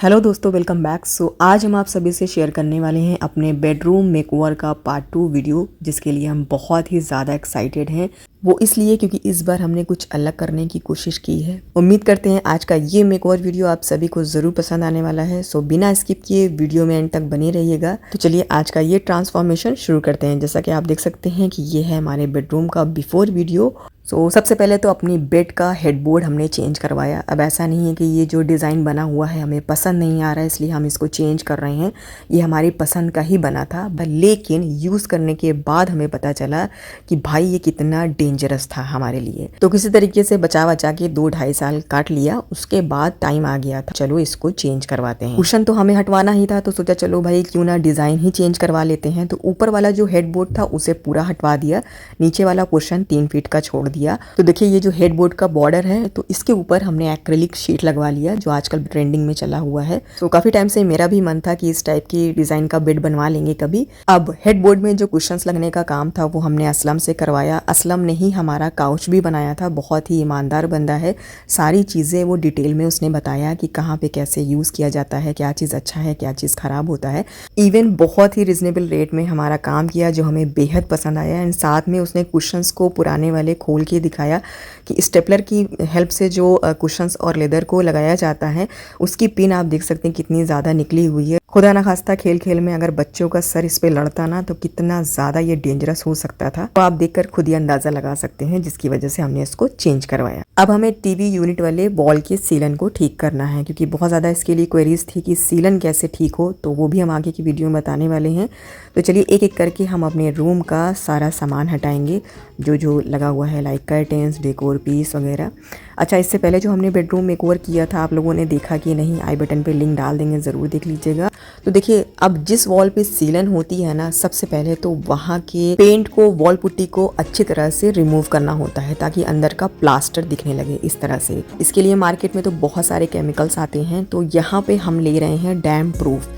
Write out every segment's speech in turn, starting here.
Hello दोस्तों, welcome back. आज हम आप सभी से शेयर करने वाले हैं अपने बेडरूम मेकओवर का पार्ट 2 वीडियो, जिसके लिए हम बहुत ही ज़्यादा एक्साइटेड हैं। वो इसलिए क्योंकि इस बार हमने कुछ अलग करने की कोशिश की है। उम्मीद करते हैं आज का ये मेकओवर वीडियो आप सभी को ज़रूर पसंद आने वाला है। बिना स्किप किए वीडियो में एंड तक बने रहिएगा। तो चलिए आज का ये ट्रांसफॉर्मेशन शुरू करते हैं। जैसा कि आप देख सकते हैं कि ये है हमारे बेडरूम का बिफोर वीडियो। सबसे पहले तो अपनी बेड का हेडबोर्ड हमने चेंज करवाया। अब ऐसा नहीं है कि ये जो डिज़ाइन बना हुआ है हमें पसंद नहीं आ रहा है इसलिए हम इसको चेंज कर रहे हैं। ये हमारी पसंद का ही बना था, लेकिन यूज़ करने के बाद हमें पता चला कि भाई ये कितना डेंजरस था हमारे लिए। तो किसी तरीके से बचा बचा के 2-2.5 साल काट लिया। उसके बाद टाइम आ गया था, चलो इसको चेंज करवाते हैं। कुशन तो हमें हटवाना ही था, तो सोचा चलो भाई क्यों ना डिज़ाइन ही चेंज करवा लेते हैं। तो ऊपर वाला जो हेडबोर्ड था उसे पूरा हटवा दिया, नीचे वाला कुशन 3 फीट का छोड़ दिया। तो देखिए ये जो हेडबोर्ड का बॉर्डर है तो इसके ऊपर हमने एक्रिलिक शीट लगवा लिया, जो आजकल ट्रेंडिंग में चला हुआ है। काफी टाइम से मेरा भी मन था कि इस टाइप की डिजाइन का बेड बनवा लेंगे कभी। अब हेडबोर्ड में जो कुशंस लगने का काम था वो हमने असलम से करवाया। असलम ने ही हमारा काउच भी बनाया था। बहुत ही ईमानदार बंदा है, सारी चीजें वो डिटेल में उसने बताया कि कहाँ पे कैसे यूज किया जाता है, क्या चीज अच्छा है, क्या चीज खराब होता है। इवन बहुत ही रिजनेबल रेट में हमारा काम किया, जो हमें बेहद पसंद आया। एंड साथ में उसने कुशंस को पुराने वाले खोल के दिखाया कि स्टेपलर की हेल्प से जो कुशंस और लेदर को लगाया जाता है उसकी पिन आप देख सकते हैं कितनी ज़्यादा निकली हुई है। खुदा ना खास्ता खेल खेल में अगर बच्चों का सर इस पे लड़ता ना तो कितना ज़्यादा ये डेंजरस हो सकता था। तो आप देखकर खुद ही अंदाज़ा लगा सकते हैं, जिसकी वजह से हमने इसको चेंज करवाया। अब हमें टीवी यूनिट वाले वॉल के सीलन को ठीक करना है, क्योंकि बहुत ज़्यादा इसके लिए क्वेरीज थी कि सीलन कैसे ठीक हो, तो वो भी हम आगे की वीडियो में बताने वाले हैं। तो चलिए एक एक करके हम अपने रूम का सारा सामान हटाएंगे जो जो लगा हुआ है, लाइक कर्टेंस, डेकोर पीस वगैरह। अच्छा, इससे पहले जो हमने बेडरूम मेकओवर किया था आप लोगों ने देखा कि नहीं, आई बटन पे लिंक डाल देंगे, ज़रूर देख लीजिएगा। तो देखिए अब जिस वॉल पे सीलन होती है ना, सबसे पहले तो वहाँ के पेंट को, वॉल पुट्टी को अच्छी तरह से रिमूव करना होता है ताकि अंदर का प्लास्टर दिखने लगे इस तरह से। इसके लिए मार्केट में तो बहुत सारे केमिकल्स आते हैं, तो यहाँ पे हम ले रहे हैं डैम प्रूफ।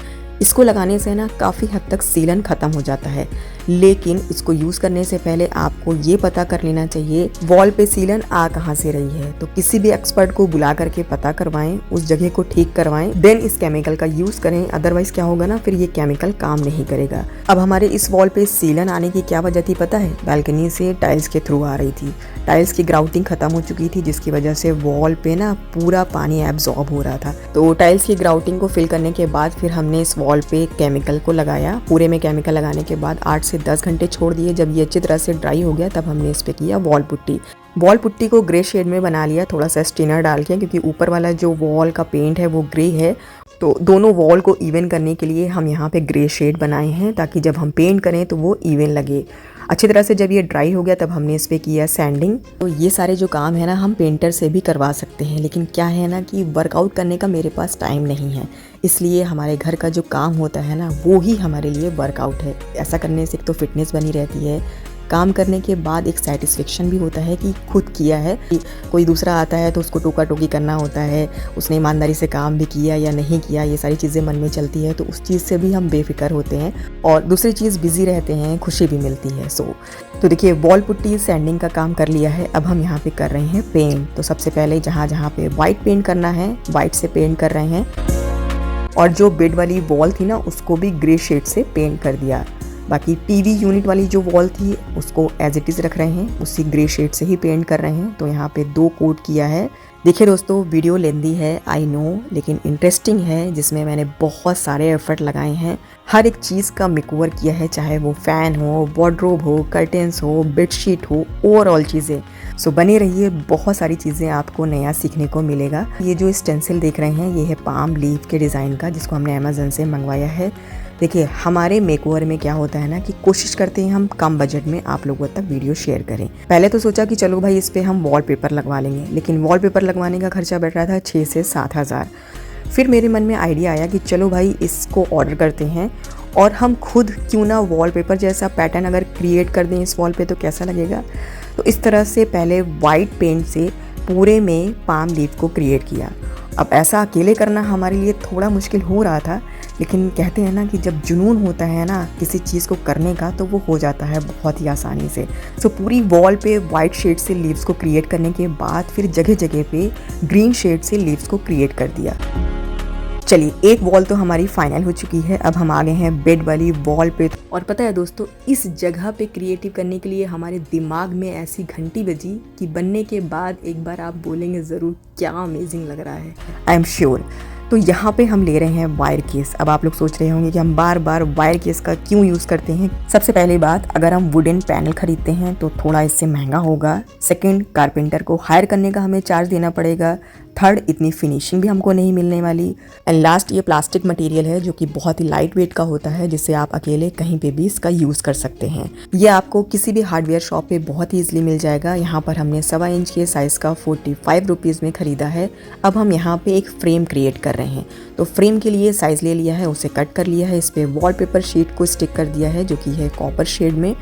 इसको लगाने से ना काफ़ी हद तक सीलन ख़त्म हो जाता है, लेकिन इसको यूज़ करने से पहले आपको ये पता कर लेना चाहिए वॉल पे सीलन आ कहाँ से रही है। तो किसी भी एक्सपर्ट को बुला करके पता करवाएं, उस जगह को ठीक करवाएं, देन इस केमिकल का यूज़ करें। अदरवाइज क्या होगा ना, फिर ये केमिकल काम नहीं करेगा। अब हमारे इस वॉल पे सीलन आने की क्या वजह थी पता है? बालकनी से टाइल्स के थ्रू आ रही थी। टाइल्स की ग्राउटिंग खत्म हो चुकी थी, जिसकी वजह से वॉल पे ना पूरा पानी एब्जॉर्ब हो रहा था। तो टाइल्स की ग्राउटिंग को फिल करने के बाद फिर हमने इस वॉल पे केमिकल को लगाया। पूरे में केमिकल लगाने के बाद 8 से 10 घंटे छोड़ दिए। जब ये अच्छी तरह से ड्राई हो गया तब हमने इस पे किया वॉल पुट्टी। वॉल पुट्टी को ग्रे शेड में बना लिया, थोड़ा सा स्टिनर डाल के, क्योंकि ऊपर वाला जो वॉल का पेंट है वो ग्रे है। तो दोनों वॉल को इवन करने के लिए हम यहाँ पे ग्रे शेड बनाए हैं, ताकि जब हम पेंट करें तो वो इवन लगे अच्छी तरह से। जब ये ड्राई हो गया तब हमने इस पे किया सैंडिंग। तो ये सारे जो काम है ना हम पेंटर से भी करवा सकते हैं, लेकिन क्या है ना कि वर्कआउट करने का मेरे पास टाइम नहीं है, इसलिए हमारे घर का जो काम होता है ना वो ही हमारे लिए वर्कआउट है। ऐसा करने से एक तो फिटनेस बनी रहती है, काम करने के बाद एक सेटिस्फेक्शन भी होता है कि खुद किया है। कि कोई दूसरा आता है तो उसको टोका टोकी करना होता है, उसने ईमानदारी से काम भी किया या नहीं किया, ये सारी चीज़ें मन में चलती है। तो उस चीज़ से भी हम बेफिक्र होते हैं, और दूसरी चीज़ बिजी रहते हैं, खुशी भी मिलती है। तो देखिए वॉल पुट्टी सैंडिंग का काम कर लिया है। अब हम यहाँ पे कर रहे हैं पेंट। तो सबसे पहले जहाँ जहाँ पे वाइट पेंट करना है वाइट से पेंट कर रहे हैं, और जो बेड वाली वॉल थी ना उसको भी ग्रे शेड से पेंट कर दिया। बाकी टीवी यूनिट वाली जो वॉल थी उसको एज इट इज़ रख रहे हैं, उसी ग्रे शेड से ही पेंट कर रहे हैं। तो यहाँ पे 2 कोट किया है। देखिए दोस्तों वीडियो लेंदी है आई नो, लेकिन इंटरेस्टिंग है, जिसमें मैंने बहुत सारे एफर्ट लगाए हैं। हर एक चीज़ का मेकओवर किया है, चाहे वो फ़ैन हो, वार्डरोब हो, कर्टेंस हो, बेडशीट हो, ओवरऑल चीज़ें। बने रहिए, बहुत सारी चीज़ें आपको नया सीखने को मिलेगा। ये जो स्टेंसिल देख रहे हैं ये है पाम लीफ के डिज़ाइन का, जिसको हमने अमेज़न से मंगवाया है। देखिए हमारे मेकओवर में क्या होता है ना कि कोशिश करते हैं हम कम बजट में आप लोगों तक वीडियो शेयर करें। पहले तो सोचा कि चलो भाई इस पे हम वॉलपेपर लगवा लेंगे, लेकिन वॉलपेपर लगवाने का खर्चा बैठ रहा था 6 से 7 हज़ार। फिर मेरे मन में आइडिया आया कि चलो भाई इसको ऑर्डर करते हैं, और हम खुद क्यों ना वॉलपेपर जैसा पैटर्न अगर क्रिएट कर दें इस वॉल पे तो कैसा लगेगा। तो इस तरह से पहले वाइट पेंट से पूरे में पाम लीफ को क्रिएट किया। अब ऐसा अकेले करना हमारे लिए थोड़ा मुश्किल हो रहा था, लेकिन कहते हैं ना कि जब जुनून होता है ना किसी चीज़ को करने का तो वो हो जाता है बहुत ही आसानी से। पूरी वॉल पे वाइट शेड से लीव्स को क्रिएट करने के बाद फिर जगह जगह पे ग्रीन शेड से लीव्स को क्रिएट कर दिया। चलिए, एक वॉल तो हमारी फाइनल हो चुकी है। अब हम आ गए हैं बेड वाली वॉल पे। और पता है दोस्तों, इस जगह पे क्रिएटिव करने के लिए हमारे दिमाग में ऐसी घंटी बजी कि बनने के बाद एक बार आप बोलेंगे ज़रूर क्या अमेजिंग लग रहा है। I am sure. तो यहाँ पे हम ले रहे हैं वायर केस। अब आप लोग सोच रहे होंगे कि हम बार बार वायर केस का क्यों यूज़ करते हैं। सबसे पहली बात, अगर हम वुडन पैनल खरीदते हैं तो थोड़ा इससे महंगा होगा। सेकंड, कारपेंटर को हायर करने का हमें चार्ज देना पड़ेगा। थर्ड, इतनी फिनिशिंग भी हमको नहीं मिलने वाली। एंड लास्ट, ये प्लास्टिक मटेरियल है जो कि बहुत ही लाइट वेट का होता है, जिससे आप अकेले कहीं पे भी इसका यूज़ कर सकते हैं। ये आपको किसी भी हार्डवेयर शॉप पे बहुत ही ईजिली मिल जाएगा। यहाँ पर हमने 1.25 इंच के साइज़ का 45 रुपीज़ में ख़रीदा है। अब हम यहाँ पे एक फ्रेम क्रिएट कर रहे हैं। तो फ्रेम के लिए साइज़ ले लिया है, उसे कट कर लिया है, इस पर वॉलपेपर शीट को स्टिक कर दिया है जो कि है कॉपर शेड में।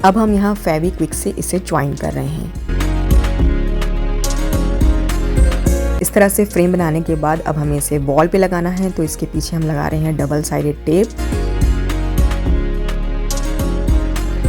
अब हम यहाँ फेविक्विक से इसे ज्वाइन कर रहे हैं। इस तरह से फ्रेम बनाने के बाद अब हमें इसे वॉल पे लगाना है। तो इसके पीछे हम लगा रहे हैं डबल साइडेड टेप।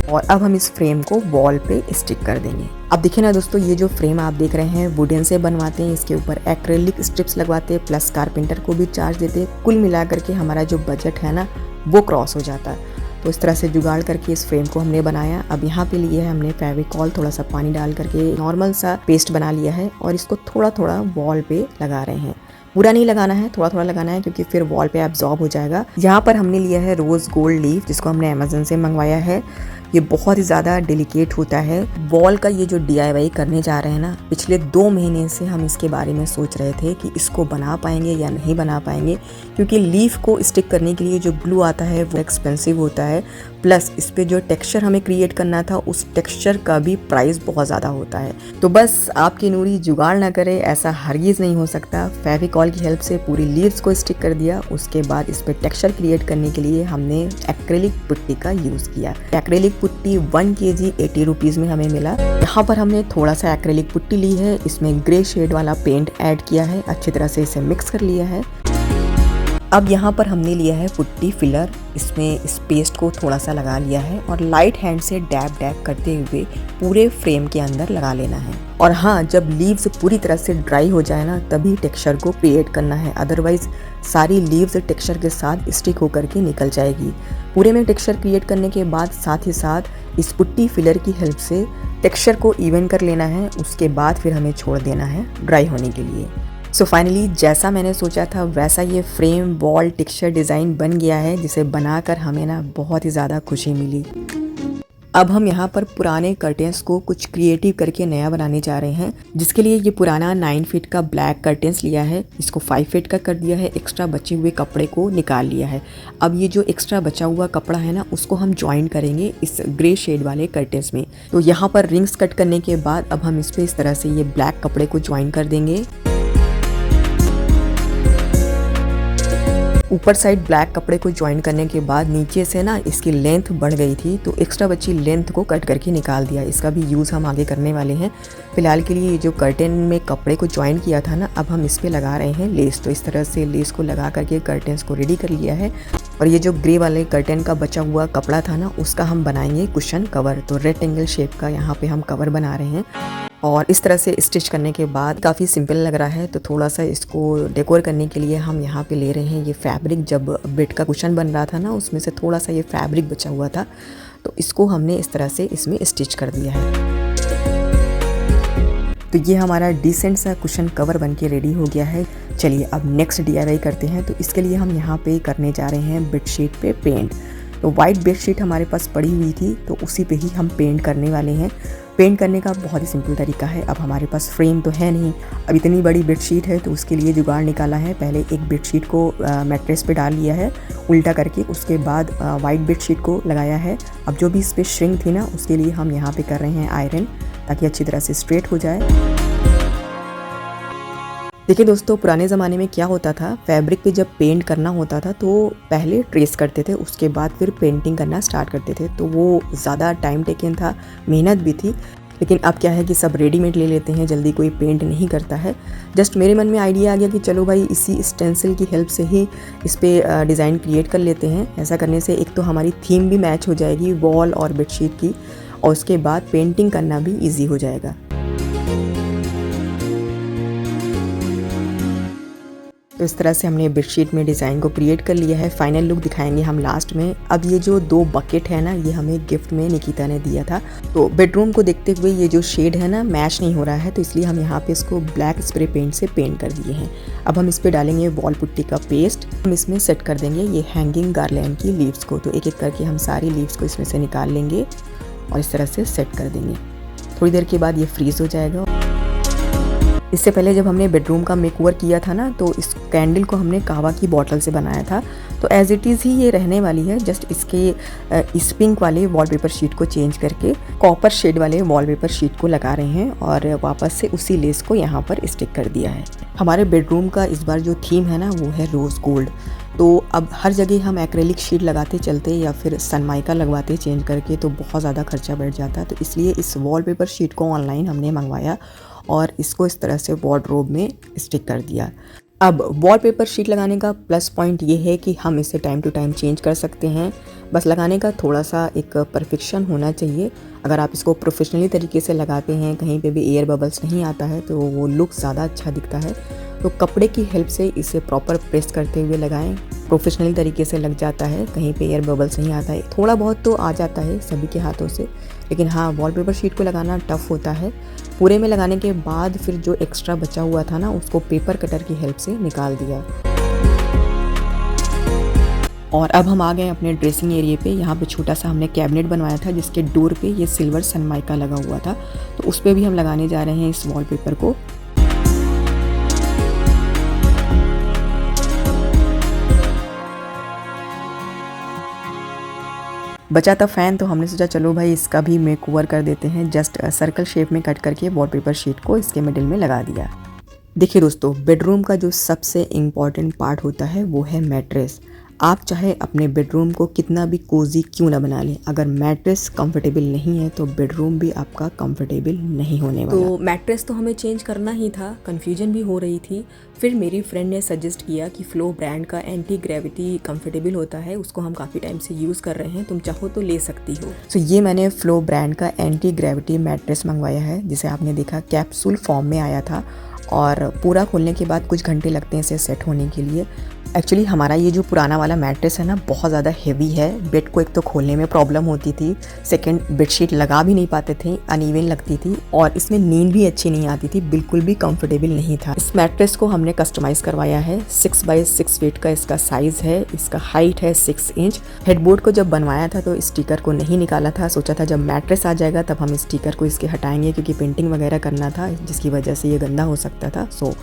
और अब हम इस फ्रेम को वॉल पे स्टिक कर देंगे। अब देखिए ना दोस्तों, ये जो फ्रेम आप देख रहे हैं वुडन से बनवाते हैं, इसके ऊपर एक्रेलिक स्ट्रिप्स लगवाते हैं, प्लस कारपेंटर को भी चार्ज देते हैं। कुल मिलाकर के हमारा जो बजट है ना वो क्रॉस हो जाता है। तो इस तरह से जुगाड़ करके इस फ्रेम को हमने बनाया। अब यहाँ पे लिए है हमने फेविकॉल, थोड़ा सा पानी डाल करके नॉर्मल सा पेस्ट बना लिया है और इसको थोड़ा थोड़ा वॉल पे लगा रहे हैं। पूरा नहीं लगाना है, थोड़ा थोड़ा लगाना है क्योंकि फिर वॉल पे एब्जॉर्ब हो जाएगा। यहाँ पर हमने लिया है रोज़ गोल्ड लीफ, जिसको हमने अमेज़न से मंगवाया है। ये बहुत ही ज़्यादा डेलिकेट होता है। वॉल का ये जो DIY करने जा रहे हैं ना, पिछले 2 महीने से हम इसके बारे में सोच रहे थे कि इसको बना पाएंगे या नहीं बना पाएंगे, क्योंकि लीफ को स्टिक करने के लिए जो ग्लू आता है वो एक्सपेंसिव होता है, प्लस इस पर जो टेक्सचर हमें क्रिएट करना था उस टेक्सचर का भी प्राइस बहुत ज़्यादा होता है। तो बस आपकी नूरी जुगाड़ ना करे, ऐसा हरगिज़ नहीं हो सकता। फेविकॉल की हेल्प से पूरी लीव्स को स्टिक कर दिया। उसके बाद इस पर टेक्सचर क्रिएट करने के लिए हमने एक्रेलिक पुट्टी का यूज़ किया। एक्रेलिक पुट्टी 1 kg 80 रुपीज़ में हमें मिला। यहाँ पर हमने थोड़ा सा एक्रेलिक पुट्टी ली है, इसमें ग्रे शेड वाला पेंट ऐड किया है, अच्छी तरह से इसे मिक्स कर लिया है। अब यहाँ पर हमने लिया है पुट्टी फिलर, इसमें इस पेस्ट को थोड़ा सा लगा लिया है और लाइट हैंड से डैब डैब करते हुए पूरे फ्रेम के अंदर लगा लेना है। और हाँ, जब लीव्स पूरी तरह से ड्राई हो जाए ना तभी टेक्सचर को क्रिएट करना है, अदरवाइज सारी लीव्स टेक्सचर के साथ स्टिक होकर के निकल जाएगी। पूरे में टेक्सचर क्रिएट करने के बाद साथ ही साथ इस पुट्टी फिलर की हेल्प से टेक्सचर को इवन कर लेना है। उसके बाद फिर हमें छोड़ देना है ड्राई होने के लिए। सो फाइनली जैसा मैंने सोचा था वैसा ये फ्रेम वॉल टेक्सचर डिज़ाइन बन गया है, जिसे बनाकर हमें ना बहुत ही ज़्यादा खुशी मिली। अब हम यहाँ पर पुराने कर्टेंस को कुछ क्रिएटिव करके नया बनाने जा रहे हैं, जिसके लिए ये पुराना 9 फीट का ब्लैक कर्टेंस लिया है, इसको 5 फीट का कर दिया है, एक्स्ट्रा बचे हुए कपड़े को निकाल लिया है। अब ये जो एक्स्ट्रा बचा हुआ कपड़ा है ना उसको हम ज्वाइन करेंगे इस ग्रे शेड वाले कर्टेंस में। तो यहाँ पर रिंग्स कट करने के बाद अब हम इस पर इस तरह से ये ब्लैक कपड़े को ज्वाइन कर देंगे। ऊपर साइड ब्लैक कपड़े को ज्वाइन करने के बाद नीचे से ना इसकी लेंथ बढ़ गई थी, तो एक्स्ट्रा बची लेंथ को कट करके निकाल दिया। इसका भी यूज़ हम आगे करने वाले हैं। फिलहाल के लिए ये जो कर्टेन में कपड़े को ज्वाइन किया था ना, अब हम इस पे लगा रहे हैं लेस। तो इस तरह से लेस को लगा करके कर्टेन्स को रेडी कर लिया है। और ये जो ग्रे वाले कर्टेन का बचा हुआ कपड़ा था ना उसका हम बनाएंगे कुशन कवर। तो रेक्टेंगल शेप का यहाँ पे हम कवर बना रहे हैं। और इस तरह से स्टिच करने के बाद काफ़ी सिंपल लग रहा है। तो थोड़ा सा इसको डेकोर करने के लिए हम यहाँ पे ले रहे हैं ये फैब्रिक। जब बेड का कुशन बन रहा था ना उसमें से थोड़ा सा ये फैब्रिक बचा हुआ था, तो इसको हमने इस तरह से इसमें स्टिच कर दिया है। तो ये हमारा डिसेंट सा कुशन कवर बन के रेडी हो गया है। चलिए अब नेक्स्ट DIY करते हैं। तो इसके लिए हम यहाँ पे करने जा रहे हैं बेडशीट पे पेंट। तो वाइट बेडशीट हमारे पास पड़ी हुई थी, तो उसी पे ही हम पेंट करने वाले हैं। पेंट करने का बहुत ही सिंपल तरीका है। अब हमारे पास फ्रेम तो है नहीं, अब इतनी बड़ी बेडशीट है, तो उसके लिए जुगाड़ निकाला है। पहले एक बेडशीट को मैट्रेस पे डाल लिया है उल्टा करके, उसके बाद वाइट बेडशीट को लगाया है। अब जो भी इस पर श्रिंक थी ना उसके लिए हम यहाँ पे कर रहे हैं आयरन, ताकि अच्छी तरह से स्ट्रेट हो जाए। देखिए दोस्तों, पुराने ज़माने में क्या होता था, फैब्रिक पे जब पेंट करना होता था तो पहले ट्रेस करते थे, उसके बाद फिर पेंटिंग करना स्टार्ट करते थे। तो वो ज़्यादा टाइम टेकन था, मेहनत भी थी। लेकिन अब क्या है कि सब रेडीमेड ले लेते हैं, जल्दी कोई पेंट नहीं करता है। जस्ट मेरे मन में आइडिया आ गया कि चलो भाई इसी स्टेंसिल की हेल्प से ही इस पर डिज़ाइन क्रिएट कर लेते हैं। ऐसा करने से एक तो हमारी थीम भी मैच हो जाएगी वॉल और बेडशीट की, और उसके बाद पेंटिंग करना भी ईजी हो जाएगा। तो इस तरह से हमने बेडशीट में डिज़ाइन को क्रिएट कर लिया है। फाइनल लुक दिखाएंगे हम लास्ट में। अब ये जो 2 बकेट है ना, ये हमें गिफ्ट में निकिता ने दिया था। तो बेडरूम को देखते हुए ये जो शेड है ना मैच नहीं हो रहा है, तो इसलिए हम यहाँ पे इसको ब्लैक स्प्रे पेंट से पेंट कर दिए हैं। अब हम इस पर डालेंगे वॉल पुट्टी का पेस्ट। हम इसमें सेट कर देंगे ये हैंगिंग गार्लैंड की लीव्स को। तो एक एक करके हम सारी लीव्स को इसमें से निकाल लेंगे और इस तरह से सेट कर देंगे। थोड़ी देर के बाद ये फ्रीज़ हो जाएगा। इससे पहले जब हमने बेडरूम का मेकओवर किया था ना, तो इस कैंडल को हमने कहवा की बॉटल से बनाया था। तो एज इट इज़ ही ये रहने वाली है। जस्ट इसके इस पिंक वाले वॉलपेपर शीट को चेंज करके कॉपर शेड वाले वॉलपेपर शीट को लगा रहे हैं और वापस से उसी लेस को यहाँ पर स्टिक कर दिया है। हमारे बेडरूम का इस बार जो थीम है ना, वो है रोज़ गोल्ड। तो अब हर जगह हम एक्रेलिक शीट लगाते चलते या फिर सनमाइका लगवाते चेंज करके, तो बहुत ज़्यादा खर्चा बढ़ जाता है। तो इसलिए इस वॉलपेपर शीट को ऑनलाइन हमने मंगवाया और इसको इस तरह से वार्डरोब में स्टिक कर दिया। अब वॉलपेपर शीट लगाने का प्लस पॉइंट ये है कि हम इसे टाइम टू टाइम चेंज कर सकते हैं। बस लगाने का थोड़ा सा एक परफेक्शन होना चाहिए। अगर आप इसको प्रोफेशनली तरीके से लगाते हैं, कहीं पे भी एयर बबल्स नहीं आता है, तो वो लुक ज़्यादा अच्छा दिखता है। तो कपड़े की हेल्प से इसे प्रॉपर प्रेस करते हुए लगाएं। प्रोफेशनली तरीके से लग जाता है, कहीं पे एयर बबल्स नहीं आता है। थोड़ा बहुत तो आ जाता है सभी के हाथों से, लेकिन हाँ, वॉलपेपर शीट को लगाना टफ़ होता है। पूरे में लगाने के बाद फिर जो एक्स्ट्रा बचा हुआ था ना, उसको पेपर कटर की हेल्प से निकाल दिया। और अब हम आ गए अपने ड्रेसिंग एरिया पे। यहाँ पे छोटा सा हमने कैबिनेट बनवाया था जिसके डोर पे ये सिल्वर सनमाइका लगा हुआ था, तो उस पर भी हम लगाने जा रहे हैं इस वॉलपेपर को। बचा था फ़ैन, तो हमने सोचा चलो भाई इसका भी मेकओवर कर देते हैं। जस्ट सर्कल शेप में कट करके वॉलपेपर शीट को इसके मिडिल में लगा दिया। देखिए दोस्तों, बेडरूम का जो सबसे इम्पॉर्टेंट पार्ट होता है वो है मैट्रेस। आप चाहे अपने बेडरूम को कितना भी कोजी क्यों ना बना लें, अगर मैट्रेस कंफर्टेबल नहीं है तो बेडरूम भी आपका कंफर्टेबल नहीं होने वाला। तो मैट्रेस तो हमें चेंज करना ही था, कंफ्यूजन भी हो रही थी। फिर मेरी फ्रेंड ने सजेस्ट किया कि फ्लो ब्रांड का एंटी ग्रेविटी कंफर्टेबल होता है, उसको हम काफ़ी टाइम से यूज़ कर रहे हैं, तुम चाहो तो ले सकती हो। तो ये मैंने फ्लो ब्रांड का एंटी ग्रेविटी मैट्रेस मंगवाया है, जिसे आपने देखा कैप्सूल फॉर्म में आया था और पूरा खोलने के बाद कुछ घंटे लगते हैं इसे सेट होने के लिए। एक्चुअली हमारा ये जो पुराना वाला मैट्रेस है ना, बहुत ज़्यादा हेवी है। बेड को एक तो खोलने में प्रॉब्लम होती थी, सेकंड बेडशीट लगा भी नहीं पाते थे, अनइवन लगती थी और इसमें नींद भी अच्छी नहीं आती थी, बिल्कुल भी कंफर्टेबल नहीं था। इस मैट्रेस को हमने कस्टमाइज़ करवाया है। 6 बाई 6 फीट का इसका साइज़ है, इसका हाइट है 6 इंच। हेडबोर्ड को जब बनवाया था तो स्टिकर को नहीं निकाला था, सोचा था जब मैट्रेस आ जाएगा तब हम स्टिकर को इसके हटाएंगे, क्योंकि पेंटिंग वगैरह करना था जिसकी वजह से ये गंदा हो सकता था। सो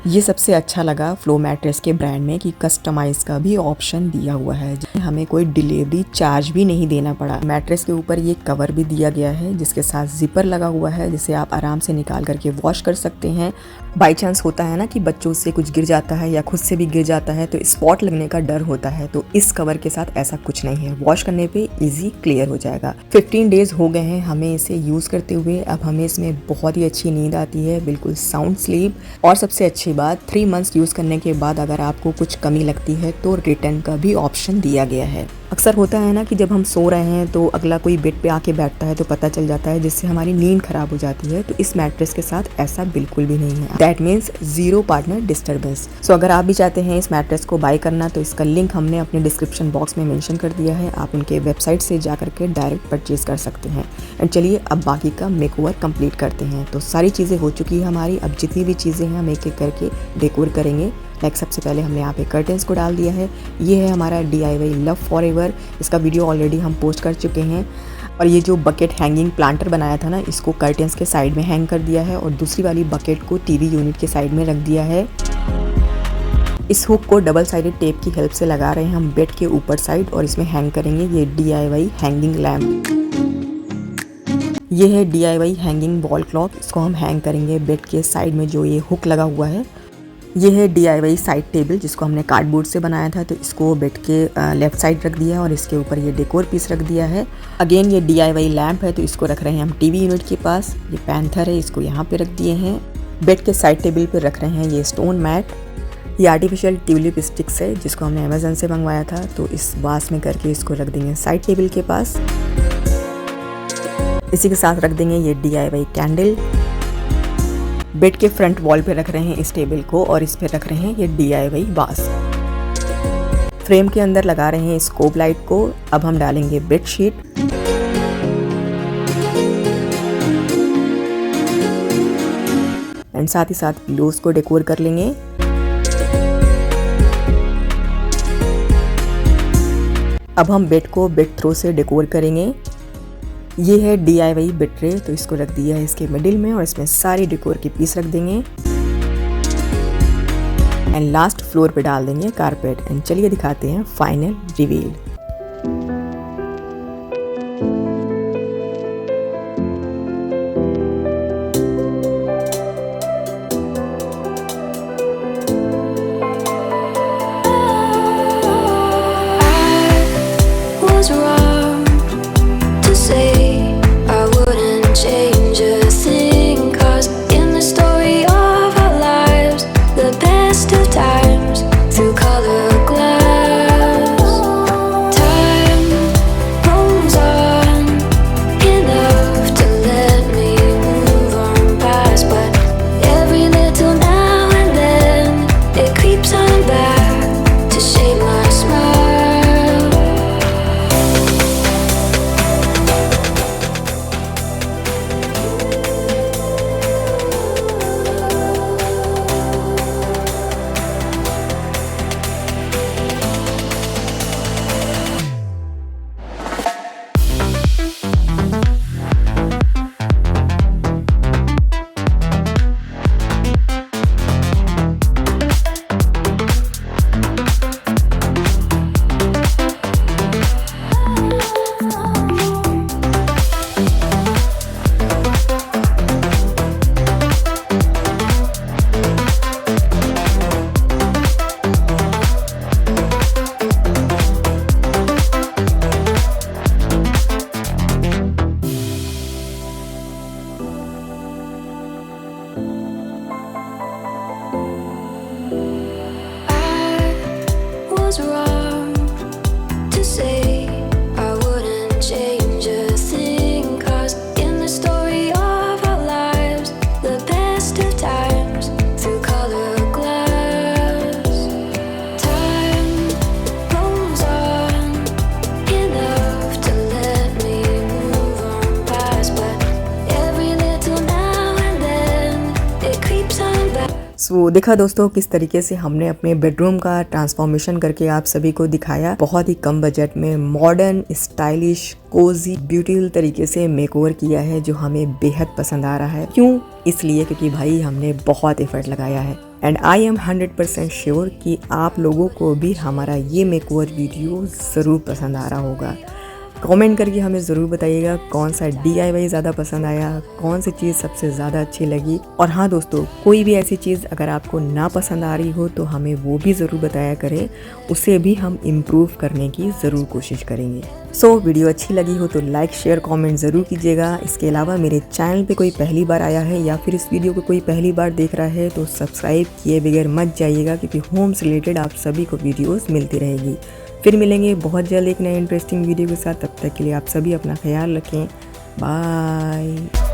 ये सबसे अच्छा लगा फ्लो मैट्रेस के ब्रांड में कि कस्टमाइज का भी ऑप्शन दिया हुआ है, हमें कोई डिलीवरी चार्ज भी नहीं देना पड़ा। मैट्रेस के ऊपर ये कवर भी दिया गया है जिसके साथ जिपर लगा हुआ है, जिसे आप आराम से निकाल करके वॉश कर सकते हैं। बाई चांस होता है ना कि बच्चों से कुछ गिर जाता है या खुद से भी गिर जाता है तो स्पॉट लगने का डर होता है, तो इस कवर के साथ ऐसा कुछ नहीं है, वॉश करने पे इजी क्लियर हो जाएगा। 15 डेज हो गए हैं हमें इसे यूज़ करते हुए। अब हमें इसमें बहुत ही अच्छी नींद आती है, बिल्कुल साउंड स्लीप। और सबसे अच्छी बात, 3 मंथ्स यूज़ करने के बाद अगर आपको कुछ कमी लगती है तो रिटर्न का भी ऑप्शन दिया गया है। अक्सर होता है ना कि जब हम सो रहे हैं तो अगला कोई बेड पे आके बैठता है तो पता चल जाता है, जिससे हमारी नींद खराब हो जाती है। तो इस मैट्रेस के साथ ऐसा बिल्कुल भी नहीं है। That means 0 partner disturbance. So अगर आप भी चाहते हैं इस मैट्रेस को बाय करना तो इसका लिंक हमने अपने डिस्क्रिप्शन बॉक्स में मेंशन कर दिया है, आप उनके वेबसाइट से जा करके डायरेक्ट परचेज कर सकते हैं। एंड चलिए अब बाकी का मेकओवर कंप्लीट करते हैं। तो सारी चीज़ें हो चुकी है हमारी, अब जितनी भी चीज़ें हैं हम एक एक करके डेकोर करेंगे। लाइक सबसे पहले हमने यहाँ पे कर्टेंस को डाल दिया है। ये है हमारा DIY लव फॉरएवर, इसका वीडियो ऑलरेडी हम पोस्ट कर चुके हैं। और ये जो बकेट हैंगिंग प्लांटर बनाया था ना, इसको कर्टेंस के साइड में हैंग कर दिया है और दूसरी वाली बकेट को टीवी यूनिट के साइड में रख दिया है। इस हुक को डबल साइडेड टेप की हेल्प से लगा रहे हैं हम बेड के ऊपर साइड और इसमें हैंग करेंगे ये DIY हैंगिंग लैम्प। ये है DIY हैंगिंग वॉल क्लॉक, इसको हम हैंग करेंगे बेड के साइड में जो ये हुक लगा हुआ है। ये है DIY साइड टेबल, जिसको हमने कार्डबोर्ड से बनाया था, तो इसको बेड के लेफ्ट साइड रख दिया है और इसके ऊपर ये डेकोर पीस रख दिया है। अगेन ये DIY लैम्प है, तो इसको रख रहे हैं हम टीवी यूनिट के पास। ये पैंथर है, इसको यहाँ पे रख दिए हैं। बेड के साइड टेबल पे रख रहे हैं ये स्टोन मैट। ये आर्टिफिशियल ट्यूलिप स्टिक्स है जिसको हमने अमेजन से मंगवाया था, तो इस वास में करके इसको रख देंगे साइड टेबल के पास। इसी के साथ रख देंगे ये DIY कैंडल। बेड के फ्रंट वॉल पे रख रहे हैं इस टेबल को और इस पे रख रहे हैं ये DIY बास। फ्रेम के अंदर लगा रहे हैं स्कोप लाइट को। अब हम डालेंगे बेडशीट, एंड साथ ही साथ पिलोज को डेकोर कर लेंगे। अब हम बेड को बेड थ्रो से डेकोर करेंगे। ये है DIY बेड ट्रे, तो इसको रख दिया है इसके मिडिल में और इसमें सारी डेकोर के पीस रख देंगे एंड लास्ट फ्लोर पे डाल देंगे कारपेट। एंड चलिए दिखाते हैं फाइनल रिवील। सो देखा दोस्तों किस तरीके से हमने अपने बेडरूम का ट्रांसफॉर्मेशन करके आप सभी को दिखाया। बहुत ही कम बजट में मॉडर्न, स्टाइलिश, कोजी, ब्यूटीफुल तरीके से मेकओवर किया है जो हमें बेहद पसंद आ रहा है। क्यों? इसलिए क्योंकि भाई हमने बहुत एफर्ट लगाया है एंड आई एम 100% श्योर कि आप लोगों को भी हमारा ये मेकओवर वीडियो ज़रूर पसंद आ रहा होगा। कमेंट करके हमें ज़रूर बताइएगा कौन सा DIY ज़्यादा पसंद आया, कौन सी चीज़ सबसे ज़्यादा अच्छी लगी। और हाँ दोस्तों, कोई भी ऐसी चीज़ अगर आपको ना पसंद आ रही हो तो हमें वो भी ज़रूर बताया करें, उसे भी हम इम्प्रूव करने की ज़रूर कोशिश करेंगे। सो वीडियो अच्छी लगी हो तो लाइक, शेयर, कमेंट ज़रूर कीजिएगा। इसके अलावा मेरे चैनल पे कोई पहली बार आया है या फिर इस वीडियो को कोई पहली बार देख रहा है तो सब्सक्राइब किए बगैर मत जाइएगा, क्योंकि होम से रिलेटेड आप सभी को वीडियोज़ मिलती रहेगी। फिर मिलेंगे बहुत जल्द एक नए इंटरेस्टिंग वीडियो के साथ। तब तक के लिए आप सभी अपना ख्याल रखें। बाय।